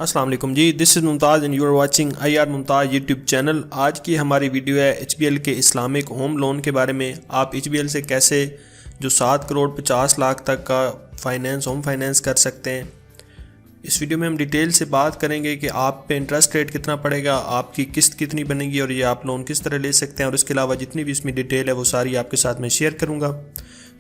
अस्सलाम वालेकुम जी, this is Mumtaz and you are watching IR Mumtaz YouTube channel. आज की हमारी वीडियो है HBL के इस्लामिक होम लोन के बारे में। आप HBL से कैसे जो 7 करोड़ 50 लाख तक का होम फाइनेंस कर सकते हैं। इस वीडियो में हम डिटेल से बात करेंगे कि आप पे इंटरेस्ट रेट कितना पड़ेगा, आपकी किस्त कितनी बनेगी और ये आप लोन किस तरह ले सकते हैं, और इसके अलावा जितनी भी इसमें डिटेल है वो सारी आपके साथ मैं शेयर करूँगा।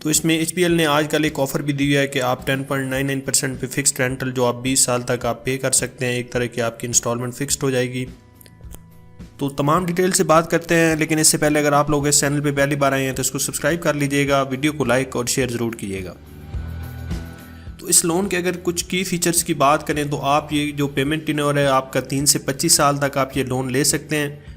तो इसमें HBL ने आजकल एक ऑफ़र भी दी है कि आप 10.99% पे फिक्स्ड रेंटल जो आप 20 साल तक आप पे कर सकते हैं, एक तरह की आपकी इंस्टॉलमेंट फिक्स्ड हो जाएगी। तो तमाम डिटेल से बात करते हैं, लेकिन इससे पहले अगर आप लोग इस चैनल पे पहली बार आए हैं तो इसको सब्सक्राइब कर लीजिएगा, वीडियो को लाइक और शेयर ज़रूर कीजिएगा। तो इस लोन के अगर कुछ की फ़ीचर्स की बात करें तो आप ये जो पेमेंट टेन्योर है आपका 3 से 25 साल तक आप ये लोन ले सकते हैं।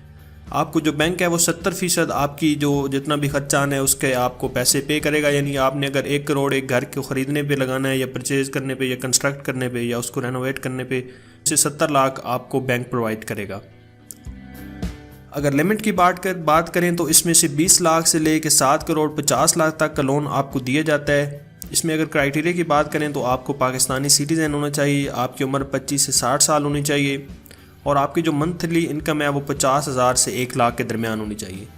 आपको जो बैंक है वो 70% आपकी जो जितना भी खर्चा आना है उसके आपको पैसे पे करेगा। यानी आपने अगर 1 करोड़ एक घर को ख़रीदने पे लगाना है या परचेज़ करने पे या कंस्ट्रक्ट करने पे या उसको रेनोवेट करने पे, से 70 लाख आपको बैंक प्रोवाइड करेगा। अगर लिमिट की बात करें तो इसमें से 20 लाख से ले कर 7 करोड़ 50 लाख तक का लोन आपको दिया जाता है। इसमें अगर क्राइटेरिया की बात करें तो आपको पाकिस्तानी सिटीज़न होना चाहिए, आपकी उम्र 25 से 60 साल होनी चाहिए और आपकी जो मंथली इनकम है वो 50,000 से 1 लाख के दरमियान होनी चाहिए।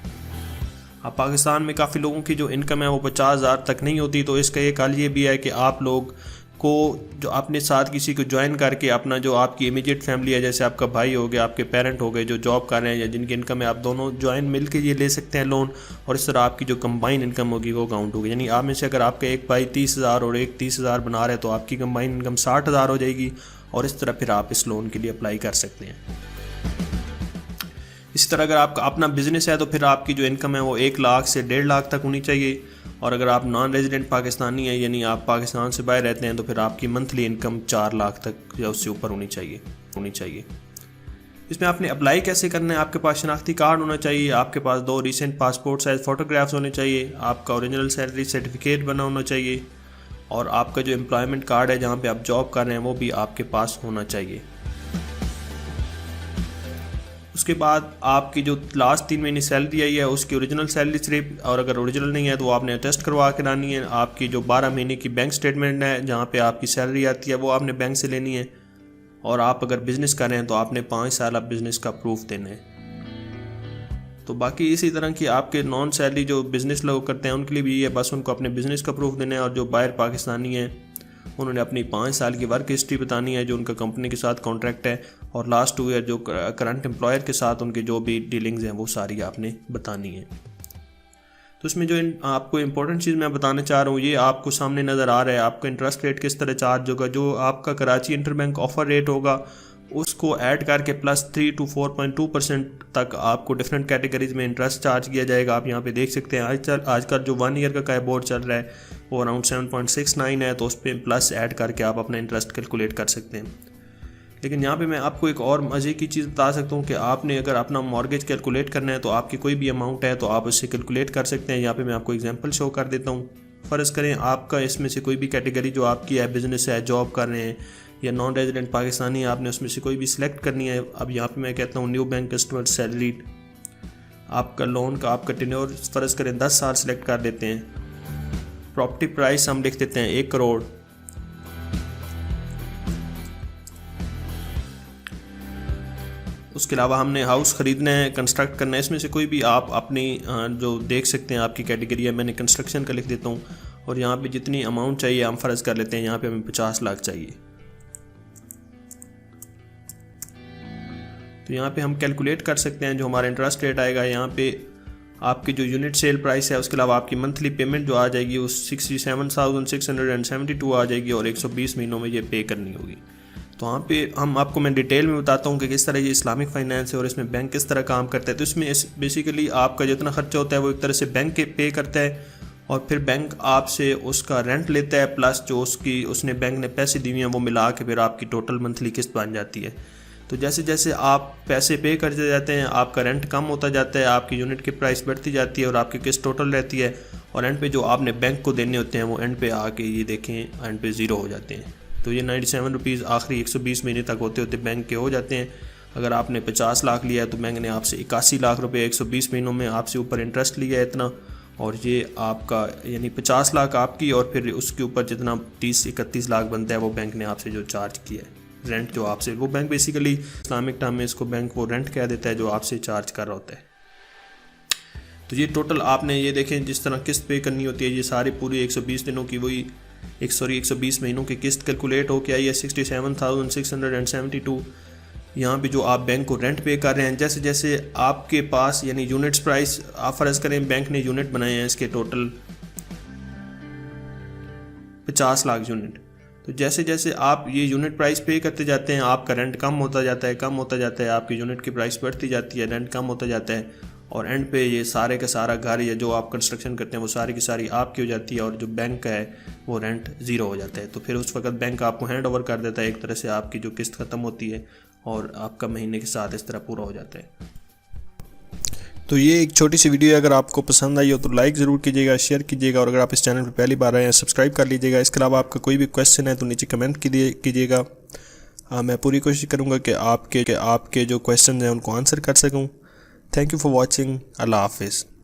अब पाकिस्तान में काफ़ी लोगों की जो इनकम है वो 50,000 तक नहीं होती, तो इसका एक हल ये भी है कि आप लोग को जो अपने साथ किसी को ज्वाइन करके अपना जो आपकी इमीडिएट फैमिली है, जैसे आपका भाई हो गया, आपके पेरेंट हो गए जो जॉब कर रहे हैं या जिनकी इनकम है, आप दोनों ज्वाइन मिल के ये ले सकते हैं लोन, और इस तरह आपकी जो कंबाइन इनकम होगी वो काउंट होगी। यानी आप में से अगर आपका एक भाई 30,000 और एक 30,000 बना रहे हैं तो आपकी कंबाइन इनकम 60,000 हो जाएगी, और इस तरह फिर आप इस लोन के लिए अप्लाई कर सकते हैं। इसी तरह अगर आपका अपना बिजनेस है तो फिर आपकी जो इनकम है वो 1 लाख से 1.5 लाख तक होनी चाहिए, और अगर आप नॉन रेजिडेंट पाकिस्तानी है यानी आप पाकिस्तान से बाहर रहते हैं तो फिर आपकी मंथली इनकम 4 लाख तक या उससे ऊपर होनी चाहिए। इसमें आपने अप्लाई कैसे करना है, आपके पास शनाख्ती कार्ड होना चाहिए, आपके पास 2 रिसेंट पासपोर्ट साइज फ़ोटोग्राफ्स होने चाहिए, आपका ओरिजिनल सैलरी सर्टिफिकेट बना होना चाहिए, और आपका जो एम्प्लॉयमेंट कार्ड है जहाँ पे आप जॉब कर रहे हैं वो भी आपके पास होना चाहिए। उसके बाद आपकी जो लास्ट 3 महीने सैलरी आई है उसकी ओरिजिनल सैलरी स्लिप, और अगर ओरिजिनल नहीं है तो आपने अटेस्ट करवा के लानी है। आपकी जो 12 महीने की बैंक स्टेटमेंट है जहाँ पे आपकी सैलरी आती है वो आपने बैंक से लेनी है, और आप अगर बिज़नेस कर रहे हैं तो आपने 5 साल बिज़नेस का प्रूफ देना है। तो बाकी इसी तरह की आपके नॉन सैलरी जो बिज़नेस लोग करते हैं उनके लिए भी है, बस उनको अपने बिज़नेस का प्रूफ देना है, और जो बाहर पाकिस्तानी हैं उन्होंने अपनी 5 साल की वर्क हिस्ट्री बतानी है जो उनका कंपनी के साथ कॉन्ट्रैक्ट है, और लास्ट 2 ईयर जो करंट एम्प्लॉयर के साथ उनकी जो भी डीलिंग्स हैं वो सारी आपने बतानी है। तो इसमें जो आपको इंपॉर्टेंट चीज़ मैं बताना चाह रहा हूँ ये आपको सामने नज़र आ रहा है, आपका इंटरेस्ट रेट किस तरह चार्ज होगा। जो आपका कराची इंटरबैंक ऑफर रेट होगा उसको ऐड करके +3 to 4.2% तक आपको डिफरेंट कैटेगरीज में इंटरेस्ट चार्ज किया जाएगा। आप यहाँ पे देख सकते हैं आजकल जो 1 ईयर का कैबोर्ड चल रहा है वो अराउंड 7.69 है, तो उस पर प्लस ऐड करके आप अपना इंटरेस्ट कैलकुलेट कर सकते हैं। लेकिन यहाँ पे मैं आपको एक और मज़े की चीज़ बता सकता हूँ कि आपने अगर अपना मॉर्गेज कैलकुलेट करना है तो आपकी कोई भी अमाउंट है तो आप उससे कैलकुलेट कर सकते हैं। यहाँ पे मैं आपको एग्जांपल शो कर देता हूँ। फ़र्ज़ करें आपका इसमें से कोई भी कैटेगरी जो आपकी है, बिज़नेस है, जॉब कर रहे हैं या नॉन रेजिडेंट पाकिस्तानी है, आपने उसमें से कोई भी सिलेक्ट करनी है। अब यहाँ पे मैं कहता हूँ न्यू बैंक कस्टमर सैलरीड, आपका लोन का आपका टेन्योर फ़र्ज़ करें 10 साल सिलेक्ट कर देते हैं। प्रॉपर्टी प्राइस हम लिख देते हैं 1 करोड़। उसके अलावा हमने हाउस ख़रीदना है, कंस्ट्रक्ट करना है, इसमें से कोई भी आप अपनी जो देख सकते हैं आपकी कैटेगरी है। मैंने कंस्ट्रक्शन का लिख देता हूँ, और यहाँ पे जितनी अमाउंट चाहिए हम फ़र्ज़ कर लेते हैं यहाँ पे हमें 50 लाख चाहिए। तो यहाँ पे हम कैलकुलेट कर सकते हैं जो हमारा इंटरेस्ट रेट आएगा। यहाँ पे आपकी जो यूनिट सेल प्राइस है उसके अलावा आपकी मंथली पेमेंट जो आ जाएगी वो 67,672 आ जाएगी, और 120 महीनों में ये पे करनी होगी। तो वहाँ पे आपको मैं डिटेल में बताता हूँ कि किस तरह ये इस्लामिक फाइनेंस है और इसमें बैंक किस तरह काम करता है। तो इसमें बेसिकली आपका जितना खर्चा होता है वो एक तरह से बैंक पे करता है, और फिर बैंक आपसे उसका रेंट लेता है, प्लस जो उसने बैंक ने पैसे दिए हैं वो मिला के फिर आपकी टोटल मंथली किस्त बन जाती है। तो जैसे जैसे आप पैसे पे करते जाते हैं आपका रेंट कम होता जाता है, आपकी यूनिट की प्राइस बढ़ती जाती है और आपकी किस्त टोटल रहती है, और एंड पे जो आपने बैंक को देने होते हैं वो एंड पे आके ये देखें एंड पे 0 हो जाते हैं। तो ये 97 रुपीज़ आखिरी 120 महीने तक होते होते बैंक के हो जाते हैं। अगर आपने 50 लाख लिया है तो बैंक ने आपसे 81 लाख रुपए 120 महीनों में आपसे ऊपर इंटरेस्ट लिया है इतना, और ये आपका यानी 50 लाख आपकी, और फिर उसके ऊपर जितना 30-31 लाख बनता है वो बैंक ने आपसे जो चार्ज किया है रेंट जो आपसे, वो बैंक बेसिकली इस्लामिक टर्म में इसको बैंक वो रेंट कह देता है जो आपसे चार्ज कर रहा होता है। तो ये टोटल आपने ये देखें जिस तरह किस्त पे करनी होती है, ये सारी पूरी 120 दिनों की वही 120 महीनों की किस्त कैलकुलेट होके आई है 67,672। यहाँ पे जो आप बैंक को रेंट पे कर रहे हैं, जैसे जैसे आपके पास यानी यूनिट्स प्राइस आप फ़र्ज़ करें बैंक ने यूनिट बनाए हैं इसके टोटल 50 लाख यूनिट, तो जैसे जैसे आप ये यूनिट प्राइस पे करते जाते हैं आपका रेंट कम होता जाता है, आपकी यूनिट की प्राइस बढ़ती जाती है, रेंट कम होता जाता है, और एंड पे ये सारे का सारा घर या जो आप कंस्ट्रक्शन करते हैं वो सारी की सारी आपकी हो जाती है, और जो बैंक का है वो रेंट ज़ीरो हो जाता है। तो फिर उस वक्त बैंक आपको हैंड ओवर कर देता है एक तरह से, आपकी जो किस्त ख़त्म होती है और आपका महीने के साथ इस तरह पूरा हो जाता है। तो ये एक छोटी सी वीडियो है, अगर आपको पसंद आई हो तो लाइक ज़रूर कीजिएगा, शेयर कीजिएगा, और अगर आप इस चैनल पर पहली बार आए हैं सब्सक्राइब कर लीजिएगा। इसके अलावा आपका कोई भी क्वेश्चन है तो नीचे कमेंट कीजिएगा। मैं पूरी कोशिश करूँगा कि आपके जो क्वेश्चन हैं उनको आंसर कर सकूँ। Thank you for watching. अल्लाह हाफिज़।